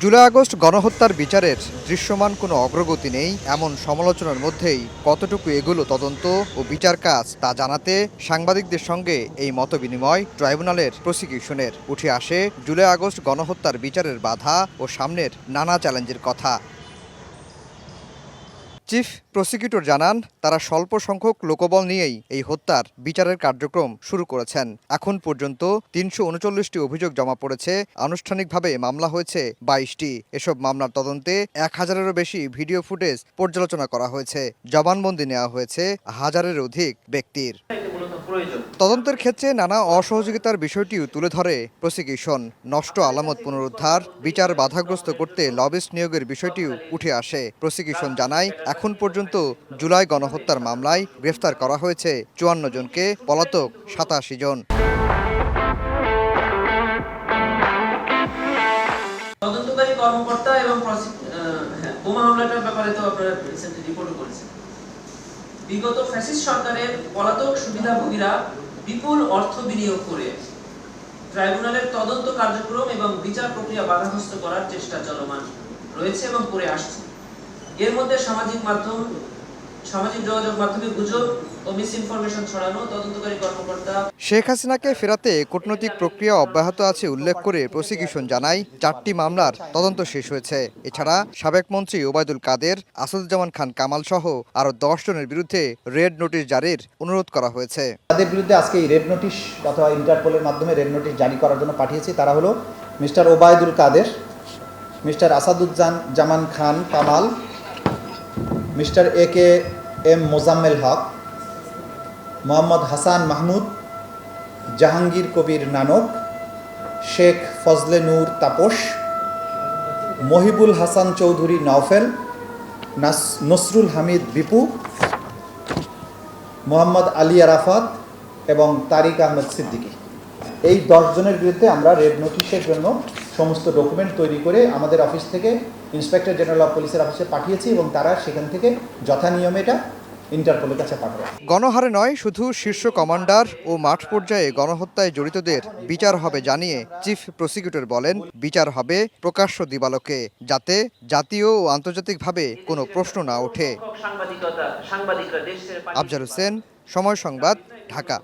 July August গণহত্যার বিচারের দৃশ্যমান কোনো অগ্রগতি নেই এমন সমালোচনার মধ্যেই কতটুকু এগুলো তদন্ত ও বিচার কাজ তা জানাতে সাংবাদিকদের সঙ্গে এই মতবিনিময় ট্রাইব্যুনালের প্রসিকিউশনের উঠে আসে জুলাই আগস্ট গণহত্যার বিচারের বাধা ও সামনের নানা চ্যালেঞ্জের কথা। চিফ প্রসিকিউটর জানান, তারা স্বল্প সংখ্যক লোকবল নিয়েই এই হত্যার বিচারের কার্যক্রম শুরু করেছেন। এখন পর্যন্ত ৩৩৯টি অভিযোগ জমা পড়েছে। আনুষ্ঠানিকভাবে মামলা হয়েছে ২২টি। এসব মামলার তদন্তে ১,০০০-এরও বেশি ভিডিও ফুটেজ পর্যালোচনা করা হয়েছে। জবানবন্দি নেওয়া হয়েছে হাজারের অধিক ব্যক্তির। তদন্তের ক্ষেত্রে নানা অসহযোগিতার বিষয়টিও তুলে ধরে প্রসিকিউশন। নষ্ট আলামত পুনরুদ্ধার, বিচার বাধাগ্রস্ত করতে লবিস্ট নিয়োগের বিষয়টিও উঠে আসে। প্রসিকিউশন জানায়, এখন পর্যন্ত জুলাই গণহত্যার মামলায় গ্রেফতার করা হয়েছে ৫৪ জনকে, পলাতক ৮৭ জন। তদন্তকারী কর্মকর্তা এবং বোমা হামলাটার ব্যাপারে তো আপনারা রিসেন্টলি রিপোর্ট করেছেন। বিগত ফ্যাসিস্ট সরকারের পলাতক সুবিধাভোগীরা বিপুল অর্থ বিনিয়োগ করে ট্রাইব্যুনালের তদন্ত কার্যক্রম এবং বিচার প্রক্রিয়া বাধাগ্রস্ত করার চেষ্টা চলমান রয়েছে এবং করে আসছে। এর মধ্যে সামাজিক যোগাযোগ মাধ্যমে গুজব ও মিসইনফরমেশন ছড়ানো, তদন্তকারী কর্মকর্তা শেখ হাসিনাকে ফেরাতে কূটনৈতিক প্রক্রিয়া অব্যাহত আছে উল্লেখ করে প্রসিকিউশন জানায়, ৪টি মামলার তদন্ত শেষ হয়েছে। এছাড়া সাবেক মন্ত্রী ওবায়দুল কাদের, আসাদুজ্জামান খান কামাল সহ আরও ১০ জনের বিরুদ্ধে রেড নোটিশ জারির অনুরোধ করা হয়েছে। তাদের বিরুদ্ধে আজকে এই রেড নোটিশ অথবা ইন্টারপোলের মাধ্যমে রেড নোটিশ জারি করার জন্য পাঠিয়েছি। তারা হলো mister Obaidul Quader, mister Asaduzzaman Khan Kamal, mister AKM Mozammel Haque, Mohammad Hasan Mahmud, Jahangir Kabir Nanak, Sheikh Fazle Noor Taposh, Mohibul Hasan Chowdhury Naufel, Nasrul Hamid Bipu, Mohammad Ali Arafat এবং তারিক আহমেদ সিদ্দিকী। এই 10 জনের বিরুদ্ধে আমরা রেড নোটিশের জন্য সমস্ত ডকুমেন্ট তৈরি করে আমাদের অফিস থেকে ইন্সপেক্টর জেনারেল অফ পুলিশের অফিসে পাঠিয়েছি এবং তারা সেখান থেকে যথানিয়মে এটা ইন্টারপোলের কাছে পাঠাবে। গণহারে নয়, শুধু শীর্ষ কমান্ডার ও মাঠ পর্যায়ে গণহত্যায় জড়িতদের বিচার হবে জানিয়ে চিফ প্রসিকিউটর বলেন, বিচার হবে প্রকাশ্য দিবালোকে, যাতে জাতীয় ও আন্তর্জাতিকভাবে কোনো প্রশ্ন না ওঠে। আফজাল হোসেন, সময় সংবাদ, ঢাকা।